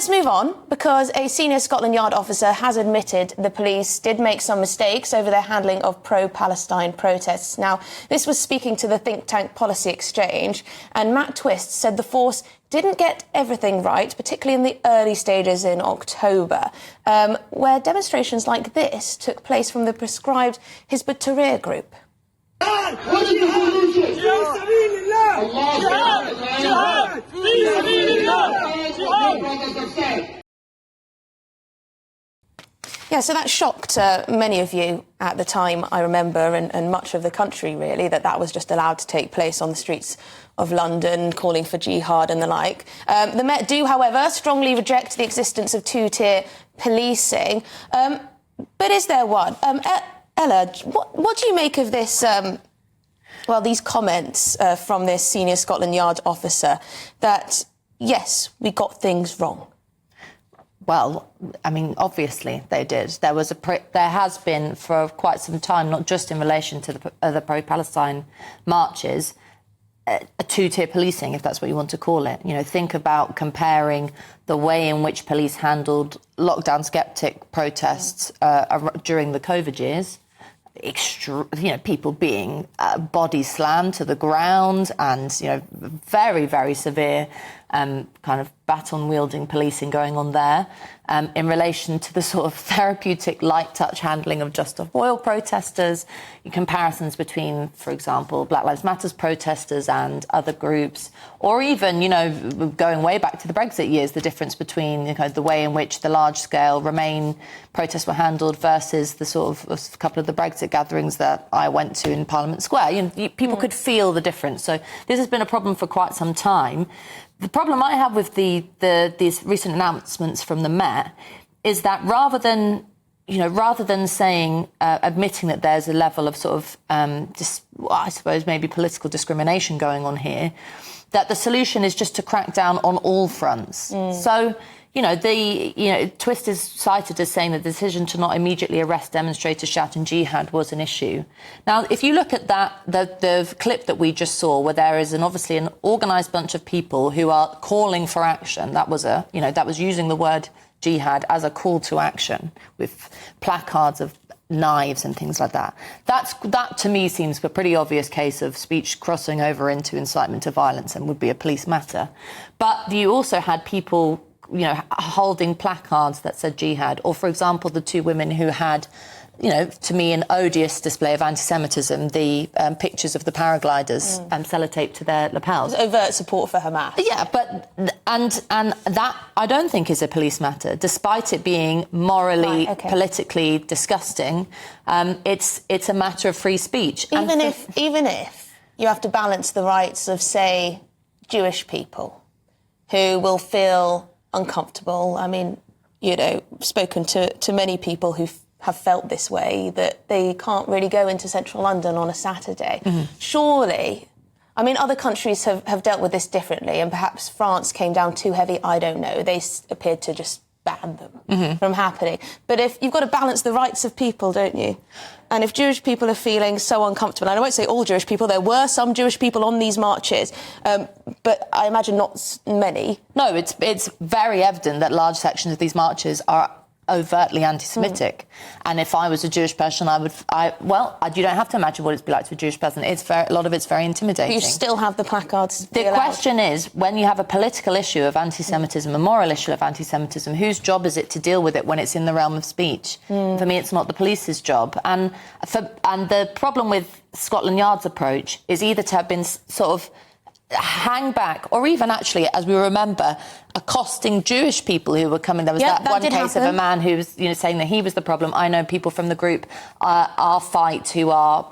let's move on, because a senior Scotland Yard officer has admitted the police did make some mistakes over their handling of pro-Palestine protests. Now, this was speaking to the think tank Policy Exchange, and Matt Twist said the force didn't get everything right, particularly in the early stages in October, where demonstrations like this took place from the prescribed Hizb ut-Tahrir group. Yeah, so that shocked many of you at the time, I remember, and much of the country, really, that was just allowed to take place on the streets of London, calling for jihad and the like. The Met do, however, strongly reject the existence of two-tier policing. But is there one? Ella, what do you make of this, these comments from this senior Scotland Yard officer that, yes, we got things wrong? Well, I mean, obviously they did. There has been for quite some time, not just in relation to the pro-Palestine marches, a two-tier policing, if that's what you want to call it. You know, think about comparing the way in which police handled lockdown skeptic protests during the COVID years. People being body slammed to the ground, and very, very severe kind of baton-wielding policing going on there, in relation to the sort of therapeutic light-touch handling of Just Stop Oil protesters, comparisons between, for example, Black Lives Matter protesters and other groups, or even, going way back to the Brexit years, the difference between the way in which the large-scale Remain protests were handled versus the sort of a couple of the Brexit gatherings that I went to in Parliament Square. People could feel the difference. So this has been a problem for quite some time. The problem I have with these recent announcements from the Met is that rather than saying, admitting that there's a level of sort of, I suppose maybe political discrimination going on here, that the solution is just to crack down on all fronts. So, Twist is cited as saying the decision to not immediately arrest demonstrators shouting jihad was an issue. Now, if you look at the clip that we just saw, where there is obviously an organised bunch of people who are calling for action, that was using the word jihad as a call to action with placards of knives and things like that. That to me seems a pretty obvious case of speech crossing over into incitement to violence and would be a police matter. But you also had people holding placards that said jihad, or, for example, the two women who had, to me, an odious display of anti-Semitism, the pictures of the paragliders sellotaped to their lapels. Overt support for Hamas. Yeah, but and that I don't think is a police matter, despite it being morally, politically disgusting. It's a matter of free speech. Even if you have to balance the rights of, say, Jewish people who will feel uncomfortable. I mean, spoken to many people who have felt this way, that they can't really go into central London on a Saturday. Surely, I mean, other countries have dealt with this differently, and perhaps France came down too heavy, I don't know. They appeared to just ban them from happening. But if you've got to balance the rights of people, don't you? And if Jewish people are feeling so uncomfortable, and I won't say all Jewish people, there were some Jewish people on these marches, but I imagine not many. No, it's very evident that large sections of these marches are overtly anti-Semitic. And if I was a Jewish person, you don't have to imagine what it'd be like to a Jewish person. A lot of it's very intimidating. But you still have the placards. The question is, when you have a political issue of anti-Semitism, a moral issue of anti-Semitism, whose job is it to deal with it when it's in the realm of speech? For me, it's not the police's job. And the problem with Scotland Yard's approach is either to have been sort of hang back, or even actually, as we remember, accosting Jewish people who were coming. There was that one case of a man who was, saying that he was the problem. I know people from the group, Our Fight, who are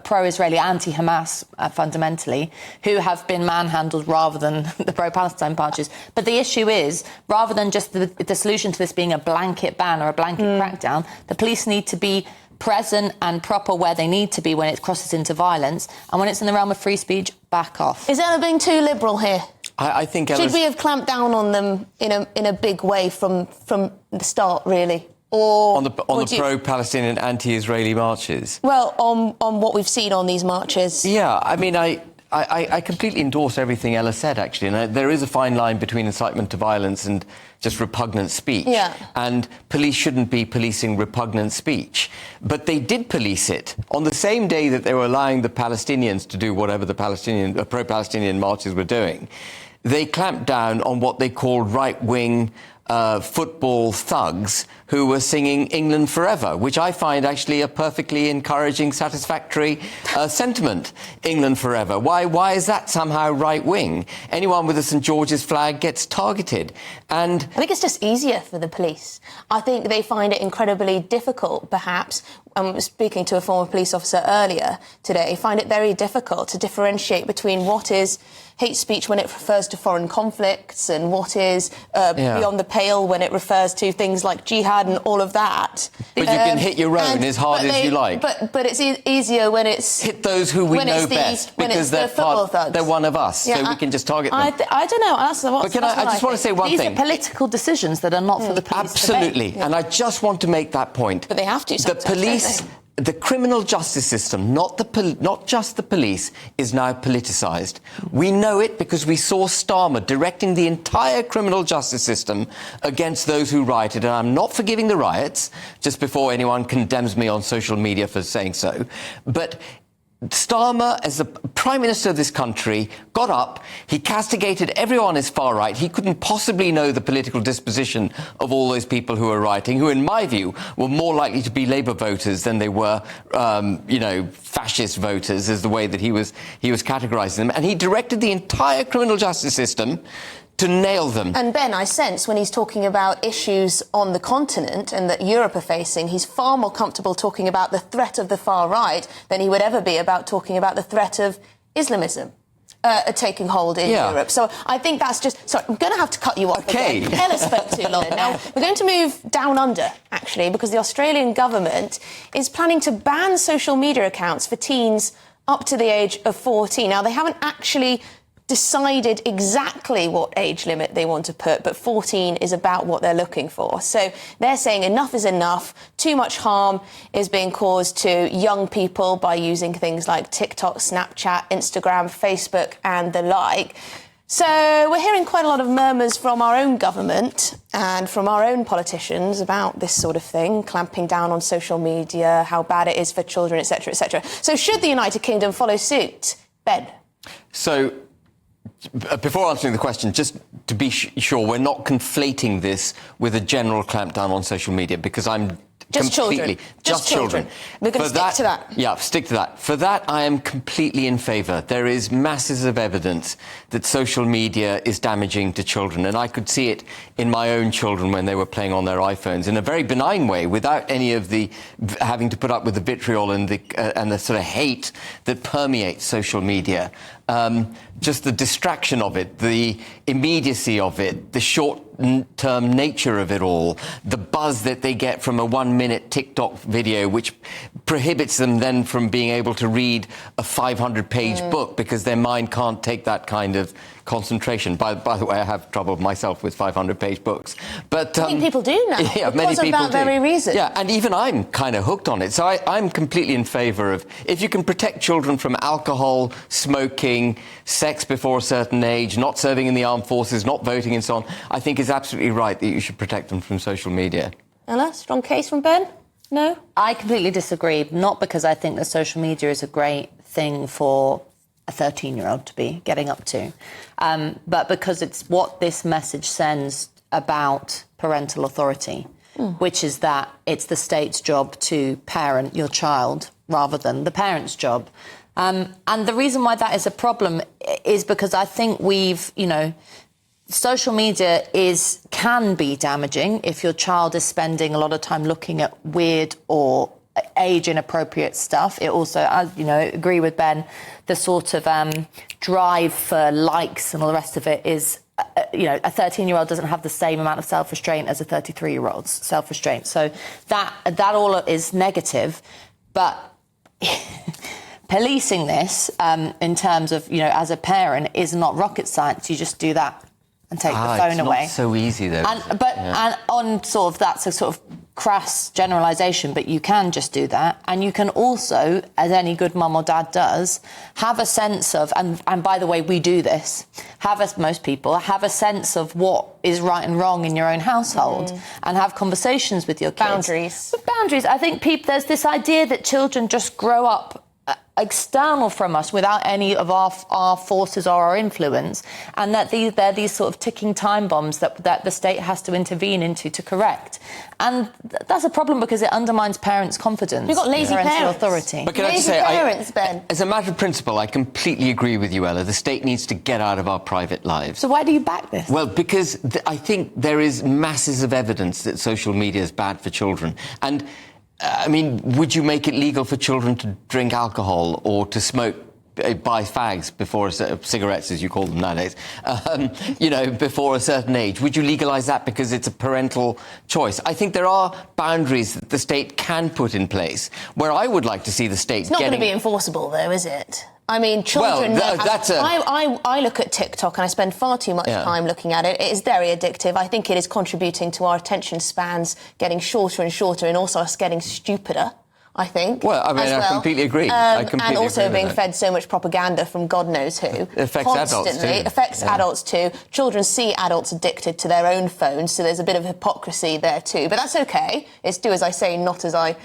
pro-Israeli, anti-Hamas, fundamentally, who have been manhandled rather than the pro-Palestine marches. But the issue is, rather than just the solution to this being a blanket ban or a blanket crackdown, the police need to be present and proper where they need to be when it crosses into violence, and when it's in the realm of free speech, back off. Is Ella being too liberal here? I think should we have clamped down on them in a big way from the start, really? Or on the pro-Palestinian, anti-Israeli marches? Well, on what we've seen on these marches. Yeah, I mean, I completely endorse everything Ella said, actually. And there is a fine line between incitement to violence and just repugnant speech. Yeah. And police shouldn't be policing repugnant speech. But they did police it. On the same day that they were allowing the Palestinians to do whatever the pro-Palestinian marches were doing, they clamped down on what they called right-wing football thugs who were singing England Forever, which I find actually a perfectly encouraging, satisfactory sentiment. England Forever. Why is that somehow right-wing? Anyone with a St George's flag gets targeted. And I think it's just easier for the police. I think they find it incredibly difficult, perhaps. Speaking to a former police officer earlier today, find it very difficult to differentiate between what is hate speech when it refers to foreign conflicts and what is beyond the pale when it refers to things like jihad and all of that. But you can hit your own as hard as you like. But it's easier when it's... Hit those who we know best, because they're one of us, so we can just target them. I don't know. I just want to say one thing. These are political decisions that are not for the police. Absolutely. And I just want to make that point. But they have to sometimes, the police... The criminal justice system, not just the police, is now politicised. We know it because we saw Starmer directing the entire criminal justice system against those who rioted. And I'm not forgiving the riots, just before anyone condemns me on social media for saying so. But Starmer, as the Prime Minister of this country, got up, he castigated everyone as far right. He couldn't possibly know the political disposition of all those people who were rioting, who, in my view, were more likely to be Labour voters than they were, fascist voters, is the way that he was categorising them. And he directed the entire criminal justice system to nail them. And Ben, I sense when he's talking about issues on the continent and that Europe are facing, he's far more comfortable talking about the threat of the far right than he would ever be about talking about the threat of Islamism taking hold in Europe. So I think that's just... Sorry, I'm going to have to cut you off. OK. Ella spoke too long. Now, we're going to move down under, actually, because the Australian government is planning to ban social media accounts for teens up to the age of 14. Now, they haven't actually decided exactly what age limit they want to put, but 14 is about what they're looking for. So they're saying enough is enough. Too much harm is being caused to young people by using things like TikTok, Snapchat, Instagram, Facebook and the like. So we're hearing quite a lot of murmurs from our own government and from our own politicians about this sort of thing, clamping down on social media, how bad it is for children, etc., etc. So should the United Kingdom follow suit? Ben? So, before answering the question, just to be sure, we're not conflating this with a general clampdown on social media, because I'm just completely... Just children. We're going to stick to that. Yeah, stick to that. For that, I am completely in favour. There is masses of evidence that social media is damaging to children, and I could see it in my own children when they were playing on their iPhones in a very benign way, without any of the having to put up with the vitriol and the sort of hate that permeates social media. Just the distraction of it, the immediacy of it, the short-term nature of it all, the buzz that they get from a 1-minute TikTok video, which prohibits them then from being able to read a 500-page book because their mind can't take that kind of concentration. By the way, I have trouble myself with 500-page books. But I think people do now, yeah, because of that very reason. Yeah, and even I'm kind of hooked on it. So I'm completely in favour of, if you can protect children from alcohol, smoking, sex before a certain age, not serving in the armed forces, not voting and so on, I think it's absolutely right that you should protect them from social media. Ella, strong case from Ben? No? I completely disagree, not because I think that social media is a great thing for a 13-year-old to be getting up to, but because it's what this message sends about parental authority, which is that it's the state's job to parent your child rather than the parent's job. And the reason why that is a problem is because I think social media can be damaging if your child is spending a lot of time looking at weird or age-inappropriate stuff. It also, agree with Ben, the sort of drive for likes and all the rest of it is, a 13-year-old doesn't have the same amount of self-restraint as a 33-year-old's self-restraint. So that all is negative. But policing this in terms of, as a parent is not rocket science. You just do that and take the phone away. It's not so easy, though. And on sort of that's a sort of crass generalisation, but you can just do that. And you can also, as any good mum or dad does, have a sense of, and by the way, we do this, most people have a sense of what is right and wrong in your own household and have conversations with your kids. Boundaries. But boundaries. I think there's this idea that children just grow up external from us without any of our forces or our influence, and that they're these sort of ticking time bombs that the state has to intervene into to correct. And that's a problem because it undermines parents' confidence. We've got lazy parents. Authority. But can I just say, as a matter of principle, I completely agree with you, Ella. The state needs to get out of our private lives. So why do you back this? Well, because I think there is masses of evidence that social media is bad for children. And I mean, would you make it legal for children to drink alcohol or to smoke, buy fags before cigarettes, as you call them nowadays, before a certain age? Would you legalise that because it's a parental choice? I think there are boundaries that the state can put in place where I would like to see the state It's not going to be enforceable, though, is it? I mean, children... I look at TikTok and I spend far too much time looking at it. It is very addictive. I think it is contributing to our attention spans getting shorter and shorter, and also us getting stupider, I think. Well, I mean, I completely agree. And also being fed so much propaganda from God knows who. It affects adults too. It affects adults too. Children see adults addicted to their own phones, so there's a bit of hypocrisy there too. But that's OK. It's do as I say, not as I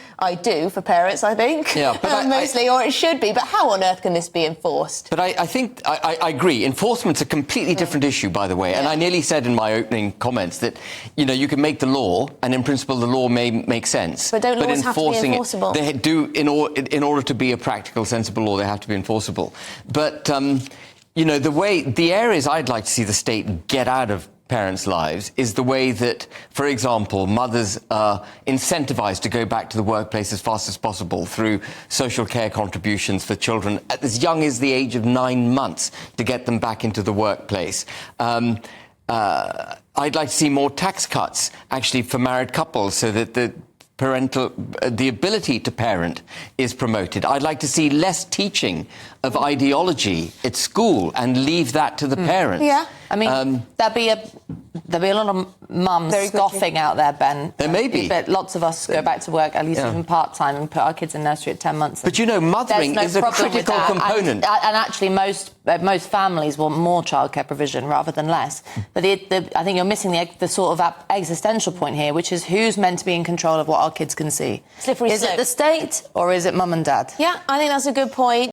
do for parents, I think. Yeah, but mostly, or it should be. But how on earth can this be enforced? But I think I agree. Enforcement's a completely different issue, by the way. And I nearly said in my opening comments that, you can make the law, and in principle the law may make sense. But don't laws have to be enforceable? They do, in order to be a practical, sensible law, they have to be enforceable. But, the areas I'd like to see the state get out of parents' lives is the way that, for example, mothers are incentivised to go back to the workplace as fast as possible through social care contributions for children at as young as the age of 9 months to get them back into the workplace. I'd like to see more tax cuts, actually, for married couples so that the ability to parent is promoted. I'd like to see less teaching of ideology at school and leave that to the parents. Yeah. I mean, there'll be a lot of mums scoffing out there, Ben. There may be. But lots of us go back to work, at least even part-time, and put our kids in nursery at 10 months. But, mothering is a critical component. And actually, most families want more childcare provision rather than less. But I think you're missing the sort of existential point here, which is who's meant to be in control of what our kids can see. Slippery slope. Is it the state or is it mum and dad? Yeah, I think that's a good point.